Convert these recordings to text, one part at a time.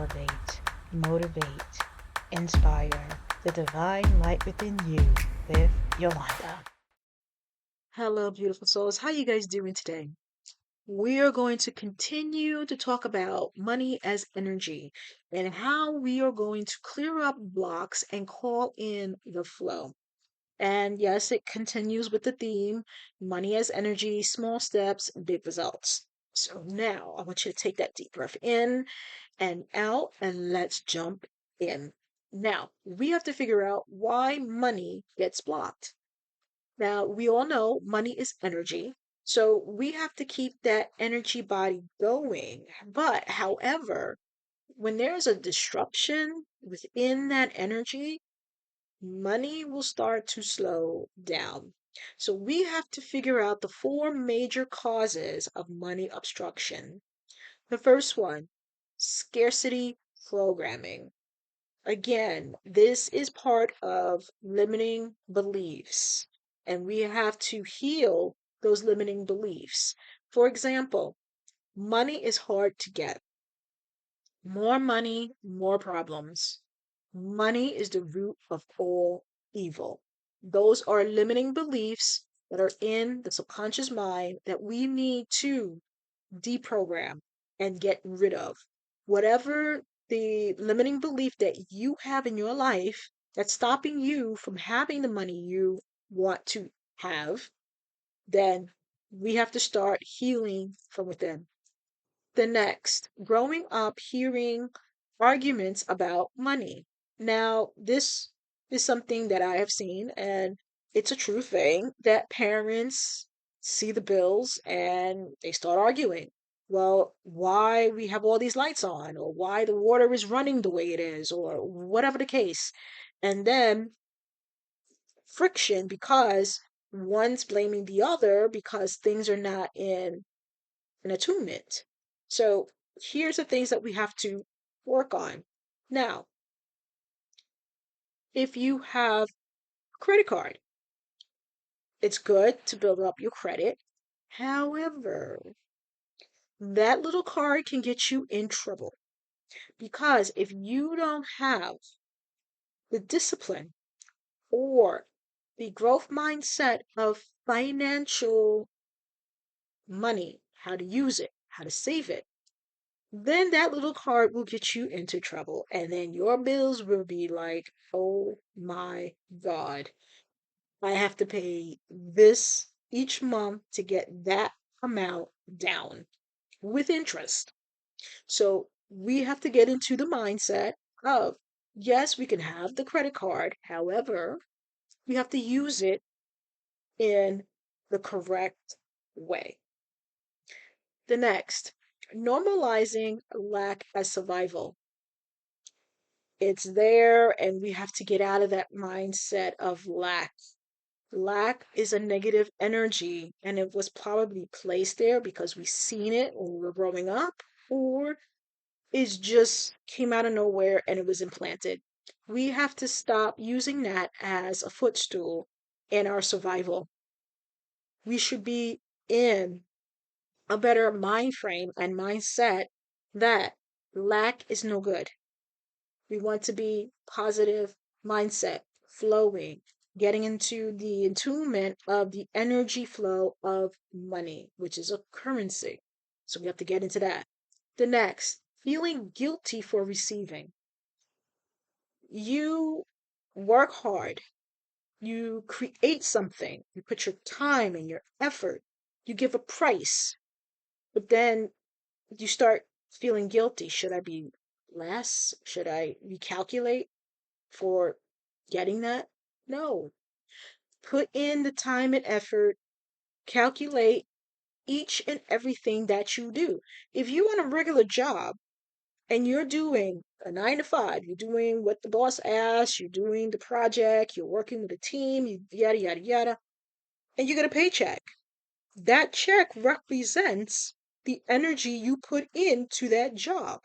elevate, motivate, inspire the divine light within you with Yolanda. Hello, beautiful souls. How you guys doing today? We are going to continue to talk about money as energy and how we are going to clear up blocks and call in the flow. And yes, it continues with the theme money as energy, small steps, big results. So now I want you to take that deep breath in and out, and let's jump in. Now, we have to figure out why money gets blocked. Now, we all know money is energy, so we have to keep that energy body going. But, however, when there's a disruption within that energy, money will start to slow down. So, we have to figure out the four major causes of money obstruction. The first one, scarcity programming. Again, this is part of limiting beliefs, and we have to heal those limiting beliefs. For example, money is hard to get. More money, more problems. Money is the root of all evil. Those are limiting beliefs that are in the subconscious mind that we need to deprogram and get rid of. Whatever the limiting belief that you have in your life that's stopping you from having the money you want to have, then we have to start healing from within. The next, growing up hearing arguments about money. Now, this is something that I have seen, and it's a true thing that parents see the bills and they start arguing. Well, why we have all these lights on, or why the water is running the way it is, or whatever the case. And then friction because one's blaming the other because things are not in an attunement. So here's the things that we have to work on. Now, if you have a credit card, it's good to build up your credit. However, that little card can get you in trouble because if you don't have the discipline or the growth mindset of financial money, how to use it, how to save it, then that little card will get you into trouble. And then your bills will be like, oh my God, I have to pay this each month to get that amount down with interest. So we have to get into the mindset of, yes, we can have the credit card. However, we have to use it in the correct way. The next, normalizing lack as survival. It's there, and we have to get out of that mindset of lack. Lack is a negative energy, and it was probably placed there because we seen it when we were growing up, or it just came out of nowhere and it was implanted. We have to stop using that as a footstool in our survival. We should be in a better mind frame and mindset that lack is no good. We want to be positive mindset, flowing, getting into the attunement of the energy flow of money, which is a currency. So we have to get into that. The next, feeling guilty for receiving. You work hard, you create something, you put your time and your effort, you give a price, but then you start feeling guilty. Should I be less? Should I recalculate for getting that? No. Put in the time and effort, calculate each and everything that you do. If you want a regular job and you're doing a 9 to 5, you're doing what the boss asks, you're doing the project, you're working with a team, yada, yada, yada, and you get a paycheck. That check represents the energy you put into that job.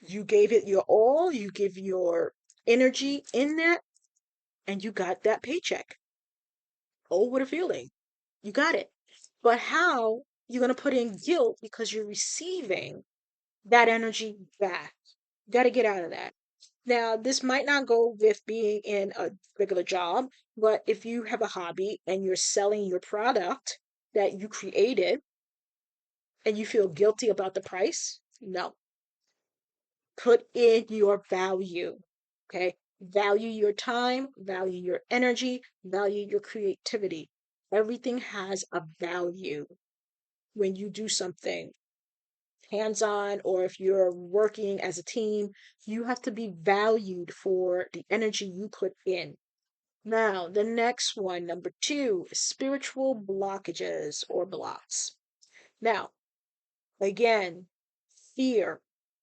You gave it your all, you give your energy in that, and you got that paycheck. Oh, what a feeling. You got it. But how you're going to put in guilt because you're receiving that energy back? Got to get out of that. Now, this might not go with being in a regular job, but if you have a hobby and you're selling your product that you created and you feel guilty about the price, no. Put in your value. Okay? Value your time, value your energy, value your creativity. Everything has a value when you do something hands on, or if you're working as a team, you have to be valued for the energy you put in. Now, the next one, number two, spiritual blockages or blocks. Now, again, fear,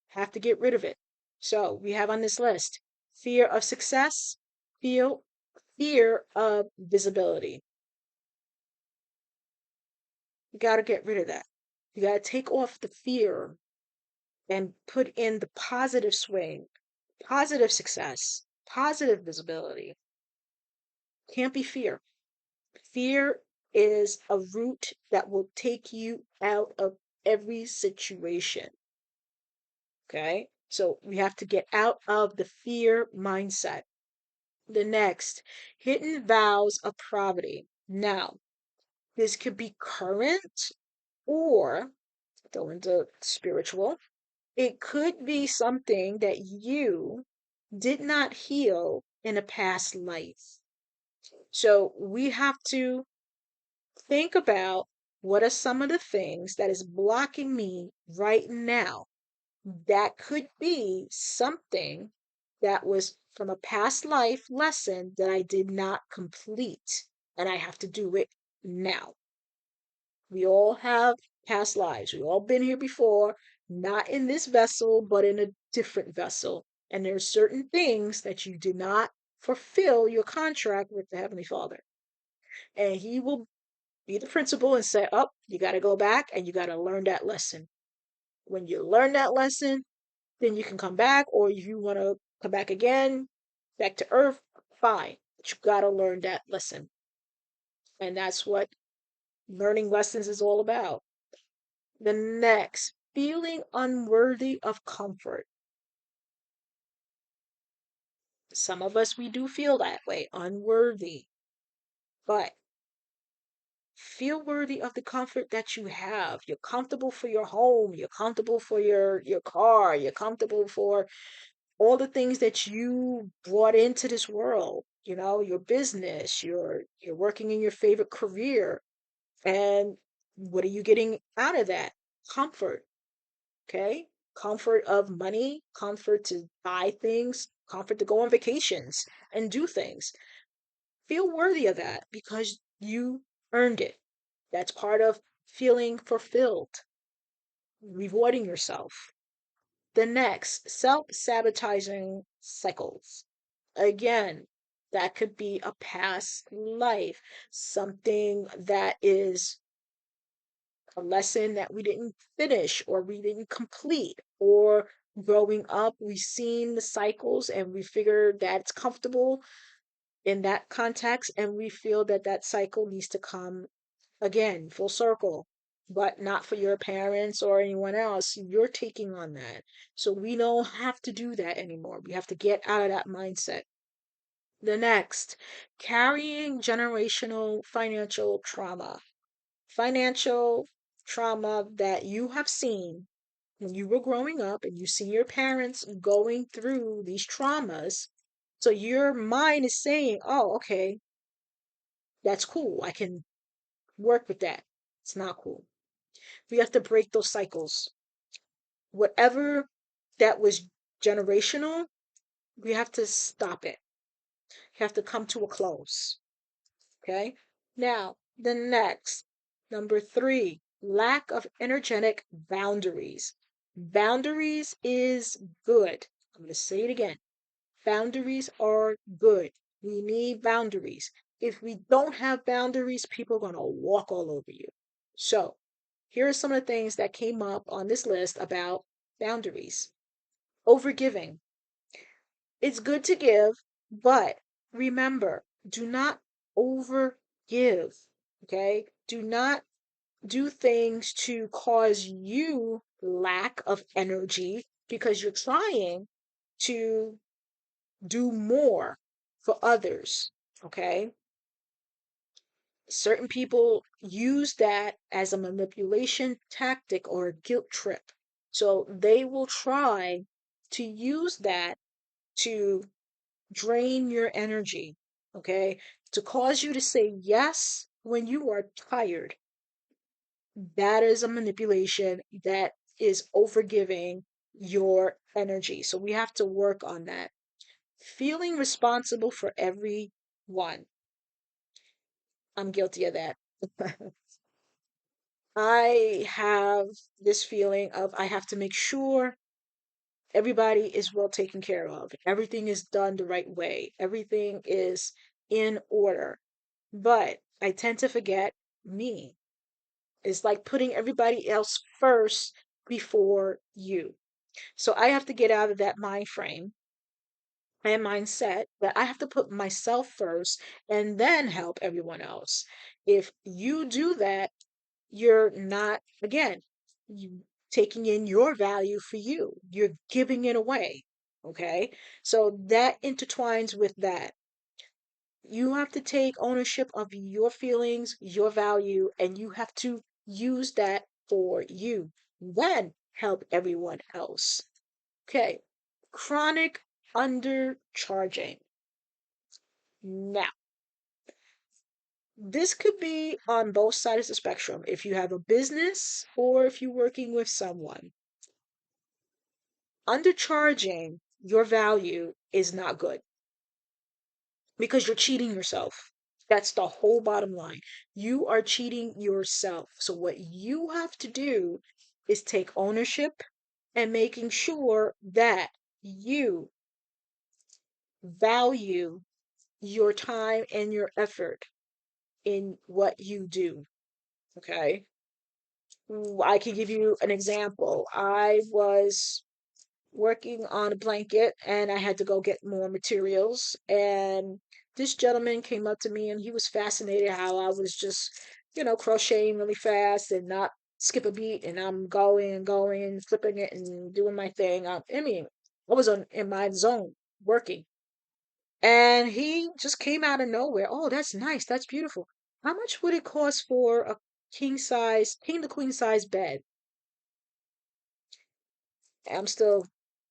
have to get rid of it. So we have on this list fear of success, feel fear of visibility. You got to get rid of that. You got to take off the fear and put in the positive swing, positive success, positive visibility. Can't be fear. Fear is a root that will take you out of every situation. Okay? So we have to get out of the fear mindset. The next, hidden vows of poverty. Now, this could be current or go into spiritual. It could be something that you did not heal in a past life. So we have to think about what are some of the things that is blocking me right now. That could be something that was from a past life lesson that I did not complete, and I have to do it now. We all have past lives. We've all been here before, not in this vessel, but in a different vessel. And there's certain things that you did not fulfill your contract with the Heavenly Father. And He will be the principal and say, "Oh, you got to go back and you got to learn that lesson." When you learn that lesson, then you can come back, or if you want to come back again, back to earth, fine. But you got to learn that lesson. And that's what learning lessons is all about. The next, feeling unworthy of comfort. Some of us, we do feel that way, unworthy. But feel worthy of the comfort that you have. You're comfortable for your home. You're comfortable for your car. You're comfortable for all the things that you brought into this world. You know, your business. You're working in your favorite career. And what are you getting out of that? Comfort. Okay? Comfort of money, comfort to buy things, comfort to go on vacations and do things. Feel worthy of that because you earned it. That's part of feeling fulfilled, rewarding yourself. The next, self-sabotaging cycles. Again, that could be a past life, something that is a lesson that we didn't finish or we didn't complete, or growing up we've seen the cycles and we figure that it's comfortable in that context, and we feel that that cycle needs to come again full circle, but not for your parents or anyone else. You're taking on that, so we don't have to do that anymore. We have to get out of that mindset. The next, carrying generational financial trauma that you have seen when you were growing up and you see your parents going through these traumas. So your mind is saying, oh, okay, that's cool. I can work with that. It's not cool. We have to break those cycles. Whatever that was generational, we have to stop it. You have to come to a close. Okay? Now, the next, number three, lack of energetic boundaries. Boundaries is good. I'm going to say it again. Boundaries are good. We need boundaries. If we don't have boundaries, people are going to walk all over you. So, here are some of the things that came up on this list about boundaries. Overgiving. It's good to give, but remember, do not overgive. Okay? Do not do things to cause you lack of energy because you're trying, to do more for others. Okay. Certain people use that as a manipulation tactic or a guilt trip. So they will try to use that to drain your energy, okay? To cause you to say yes when you are tired. That is a manipulation that is overgiving your energy. So we have to work on that. Feeling responsible for everyone. I'm guilty of that. I have this feeling of I have to make sure everybody is well taken care of. Everything is done the right way. Everything is in order. But I tend to forget me. It's like putting everybody else first before you. So I have to get out of that mind frame and mindset that I have to put myself first and then help everyone else. If you do that, you're not, again, you taking in your value for you. You're giving it away. Okay. So that intertwines with that. You have to take ownership of your feelings, your value, and you have to use that for you. Then help everyone else. Okay. Chronic undercharging. Now, this could be on both sides of the spectrum. If you have a business or if you're working with someone, undercharging your value is not good because you're cheating yourself. That's the whole bottom line. You are cheating yourself. So, what you have to do is take ownership and making sure that you value your time and your effort in what you do. Okay. I can give you an example. I was working on a blanket and I had to go get more materials. And this gentleman came up to me and he was fascinated how I was just, crocheting really fast and not skip a beat. And I'm going and going and flipping it and doing my thing. I mean, I was in my zone working. And he just came out of nowhere. Oh, that's nice. That's beautiful. How much would it cost for a king to queen size bed? I'm still,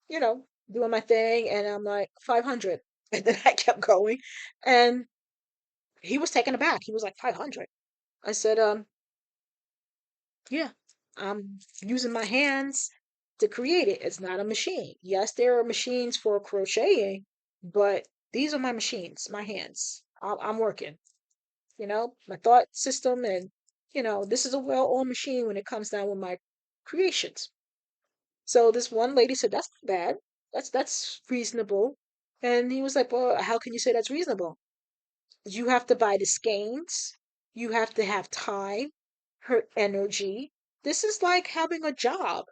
doing my thing, and I'm like 500. And then I kept going, and he was taken aback. He was like 500. I said, yeah, I'm using my hands to create it. It's not a machine. Yes, there are machines for crocheting, but these are my machines, my hands. I'm working, my thought system, and this is a well-oiled machine when it comes down with my creations. So this one lady said, "That's not bad. That's reasonable." And he was like, "Well, how can you say that's reasonable? You have to buy the skeins. You have to have time, her energy. This is like having a job.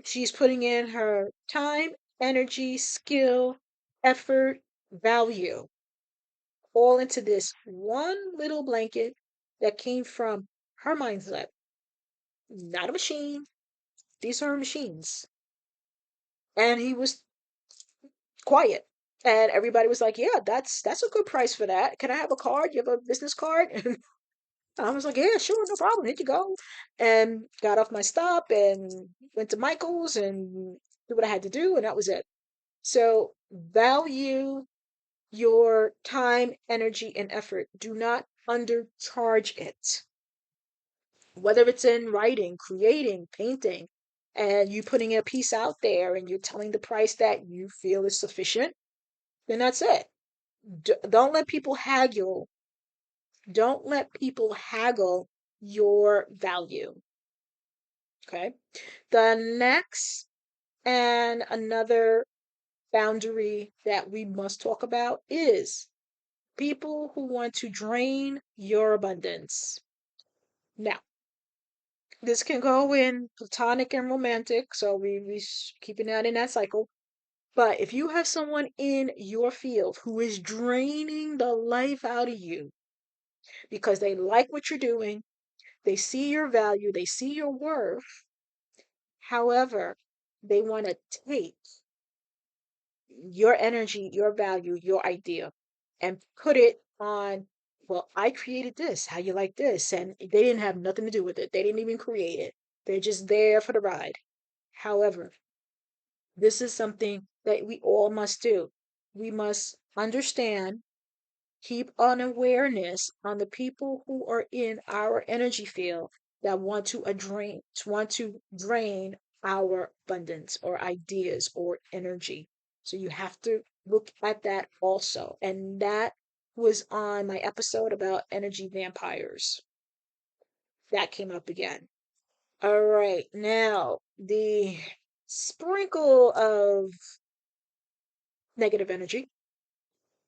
She's putting in her time, energy, skill, effort, value, all into this one little blanket that came from her mindset, not a machine. These are machines." And he was quiet. And everybody was like, "Yeah, that's a good price for that. Can I have a card? You have a business card?" And I was like, "Yeah, sure, no problem. Here you go." And got off my stop and went to Michael's and did what I had to do, and that was it. So value your time, energy, and effort. Do not undercharge it. Whether it's in writing, creating, painting, and you putting a piece out there and you're telling the price that you feel is sufficient, then that's it. Don't let people haggle. Don't let people haggle your value. Okay. The next and another boundary that we must talk about is people who want to drain your abundance. Now, this can go in platonic and romantic, so we keeping that in that cycle. But if you have someone in your field who is draining the life out of you because they like what you're doing, they see your value, they see your worth. However, they want to take. your energy, your value, your idea, and put it on, well, I created this. How you like this? And they didn't have nothing to do with it. They didn't even create it. They're just there for the ride. However, this is something that we all must do. We must understand, keep an awareness on the people who are in our energy field that want to drain our abundance or ideas or energy. So you have to look at that also. And that was on my episode about energy vampires. That came up again. All right, now the sprinkle of negative energy,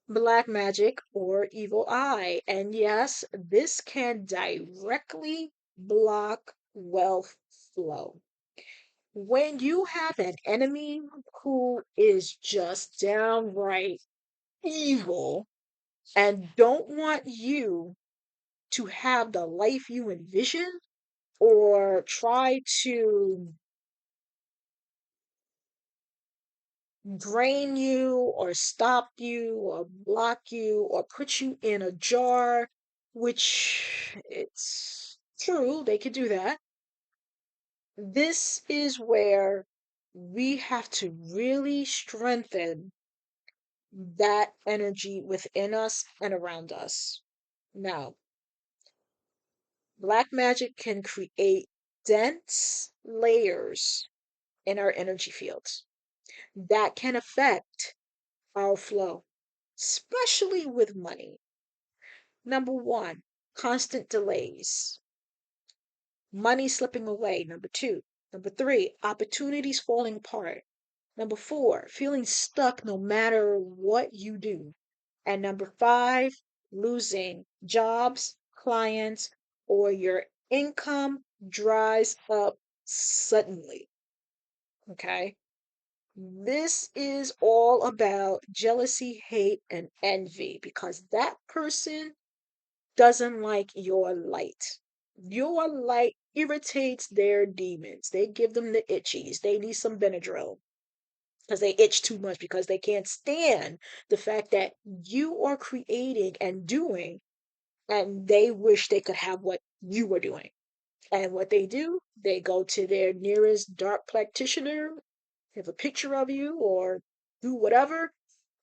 black magic, or evil eye. And yes, this can directly block wealth flow. When you have an enemy who is just downright evil and don't want you to have the life you envision, or try to drain you or stop you or block you or put you in a jar, which it's true, they could do that. This is where we have to really strengthen that energy within us and around us. Now, black magic can create dense layers in our energy fields that can affect our flow, especially with money. Number one, constant delays, money slipping away. Number two. Number three, opportunities falling apart. Number four, feeling stuck no matter what you do. And number five, losing jobs, clients, or your income dries up suddenly. Okay. This is all about jealousy, hate, and envy because that person doesn't like your light. Your light irritates their demons. They give them the itchies. They need some Benadryl because they itch too much because they can't stand the fact that you are creating and doing, and they wish they could have what you were doing. And what they do, they go to their nearest dark practitioner, have a picture of you, or do whatever,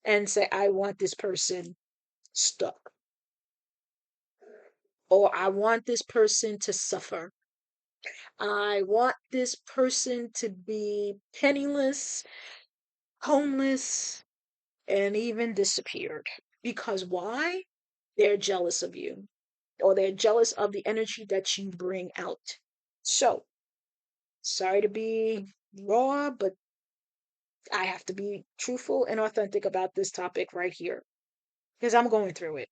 and say, I want this person stuck, or I want this person to suffer. I want this person to be penniless, homeless, and even disappeared. Because why? They're jealous of you, or they're jealous of the energy that you bring out. So, sorry to be raw, but I have to be truthful and authentic about this topic right here because I'm going through it.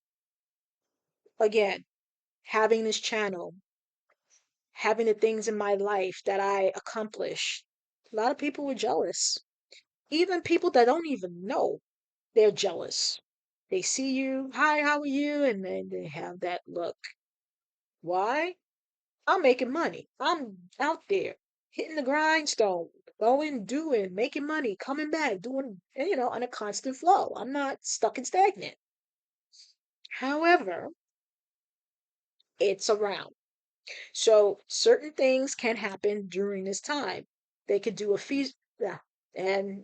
Again, having this channel, having the things in my life that I accomplish, a lot of people were jealous. Even people that don't even know, they're jealous. They see you, hi, how are you? And then they have that look. Why? I'm making money. I'm out there hitting the grindstone, going, doing, making money, coming back, doing, on a constant flow. I'm not stuck and stagnant. However, it's around. So certain things can happen during this time. They could do a feast, yeah, and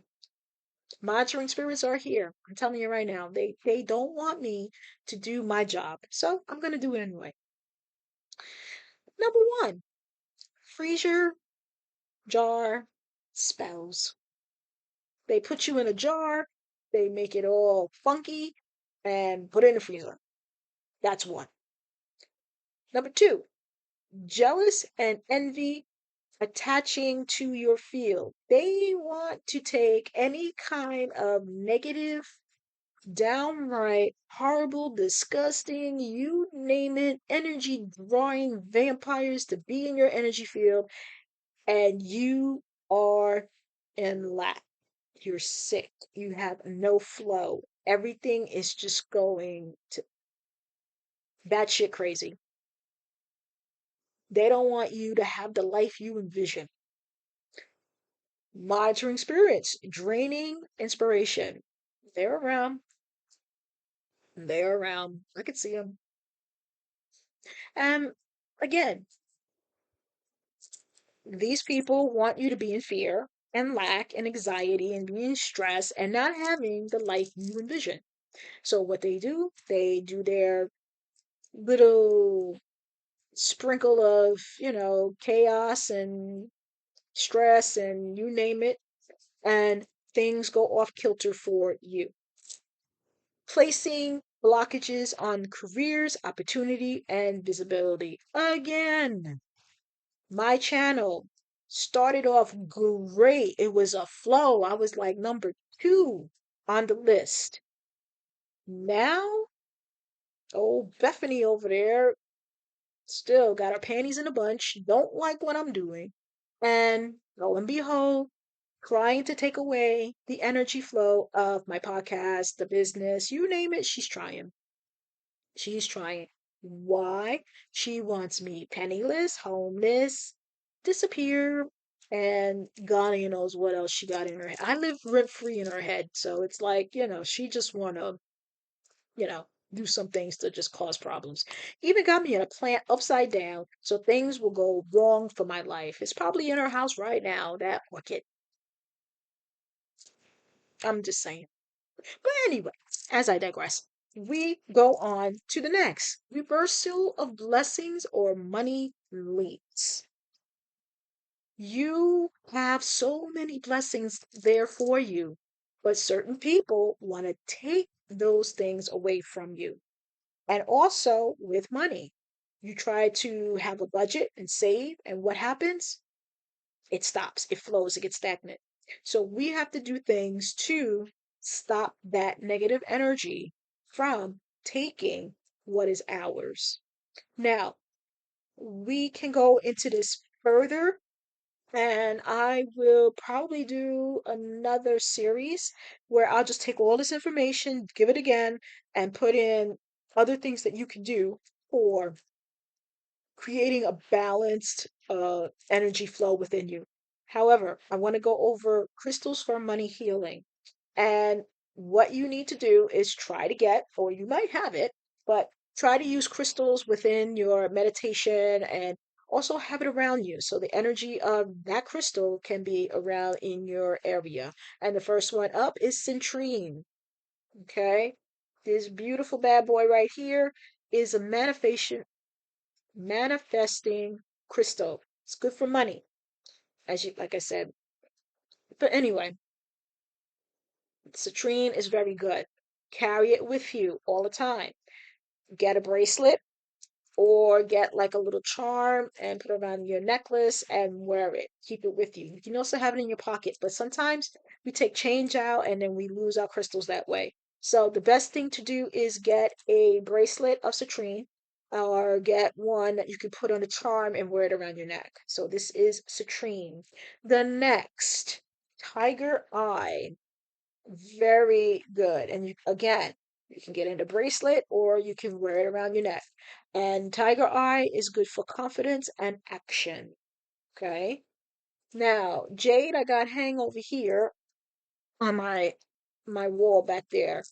monitoring spirits are here. I'm telling you right now, they don't want me to do my job, so I'm gonna do it anyway. Number one, freezer jar spells. They put you in a jar, they make it all funky, and put it in the freezer. That's one. Number two, jealous and envy attaching to your field. They want to take any kind of negative, downright horrible, disgusting, you name it, energy drawing vampires to be in your energy field, and you are in lack. You're sick. You have no flow. Everything is just going to batshit crazy. They don't want you to have the life you envision. Monitoring spirits, draining inspiration. They're around. They're around. I could see them. And again, these people want you to be in fear and lack and anxiety and being stressed and not having the life you envision. So what they do their little sprinkle of, chaos and stress and you name it, and things go off kilter for you. Placing blockages on careers, opportunity, and visibility. Again, my channel started off great. It was a flow. I was like number 2 on the list. Now, old Bethany over there still got her panties in a bunch, don't like what I'm doing. And lo and behold, trying to take away the energy flow of my podcast, the business, you name it, she's trying. She's trying. Why? She wants me penniless, homeless, disappear, and God only knows what else she got in her head. I live rent free in her head, so it's like, she just wanna, you know, do some things to just cause problems. Even got me in a plant upside down, so things will go wrong for my life. It's probably in her house right now, that orchid. I'm just saying. But anyway, as I digress, we go on to the next reversal of blessings or money leaks. You have so many blessings there for you, but certain people want to take those things away from you. And also with money, you try to have a budget and save, and what happens? It stops, it flows, it gets stagnant. So we have to do things to stop that negative energy from taking what is ours. Now, we can go into this further, and I will probably do another series where I'll just take all this information, give it again, and put in other things that you can do for creating a balanced energy flow within you. However, I want to go over crystals for money healing. And what you need to do is try to get, or you might have it, but try to use crystals within your meditation and also have it around you. So the energy of that crystal can be around in your area. And the first one up is citrine. Okay. This beautiful bad boy right here is a manifesting crystal. It's good for money, like I said. But anyway, citrine is very good. Carry it with you all the time. Get a bracelet or get like a little charm and put it around your necklace and wear it. Keep it with you. You can also have it in your pocket, but sometimes we take change out and then we lose our crystals that way. So the best thing to do is get a bracelet of citrine or get one that you can put on a charm and wear it around your neck. So this is citrine. The next, tiger eye. Very good. And again, you can get in a bracelet or you can wear it around your neck. And tiger eye is good for confidence and action. Okay. Now, jade I got hang over here on my wall back there.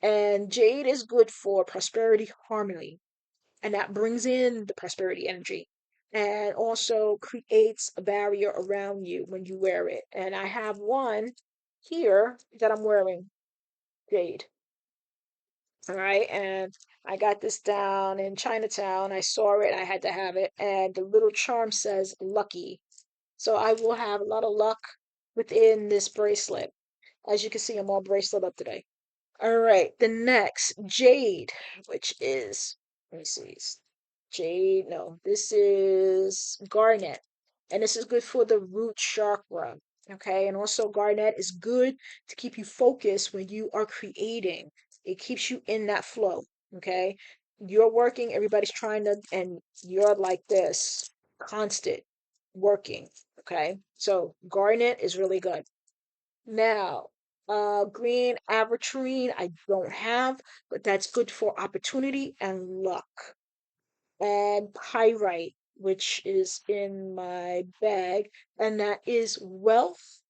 And jade is good for prosperity harmony. And that brings in the prosperity energy and also creates a barrier around you when you wear it. And I have one here that I'm wearing, jade. All right, and I got this down in Chinatown. I saw it, I had to have it, and the little charm says lucky. So I will have a lot of luck within this bracelet. As you can see, I'm all bracelet up today. All right, the next jade, which is, let me see, jade, no, this is garnet, and this is good for the root chakra. Okay, and also garnet is good to keep you focused when you are creating. It keeps you in that flow. Okay, you're working, everybody's trying to, and you're like this, constant working. Okay, so garnet is really good. Now, green aventurine, I don't have, but that's good for opportunity and luck. And pyrite, which is in my bag, and that is wealth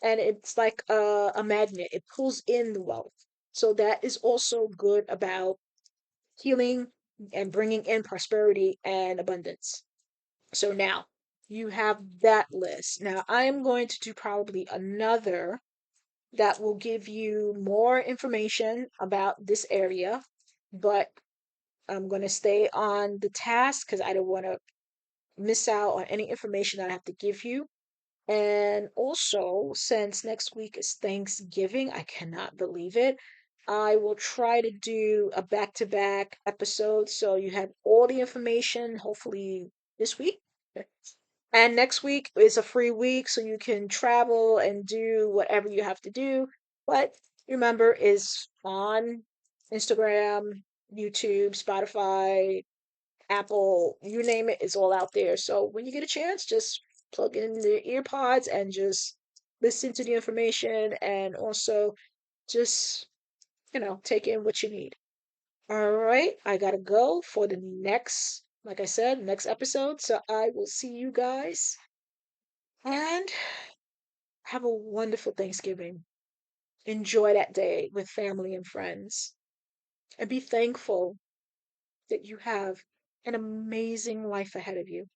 and it's like a magnet. It pulls in the wealth. So that is also good about healing and bringing in prosperity and abundance. So now you have that list. Now I am going to do probably another that will give you more information about this area, but I'm going to stay on the task because I don't want to miss out on any information that I have to give you. And also, since next week is Thanksgiving, I cannot believe it. I will try to do a back to back episode so you have all the information, hopefully this week. And next week is a free week, so you can travel and do whatever you have to do. But remember, is on Instagram, YouTube, Spotify, Apple, you name it, is all out there. So when you get a chance, just plug in the ear pods and just listen to the information and also just, take in what you need. All right, I gotta go for the next, like I said, next episode. So I will see you guys and have a wonderful Thanksgiving. Enjoy that day with family and friends and be thankful that you have an amazing life ahead of you.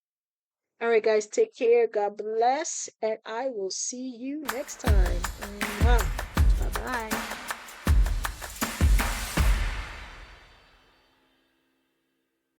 All right, guys, take care. God bless. And I will see you next time. Bye bye.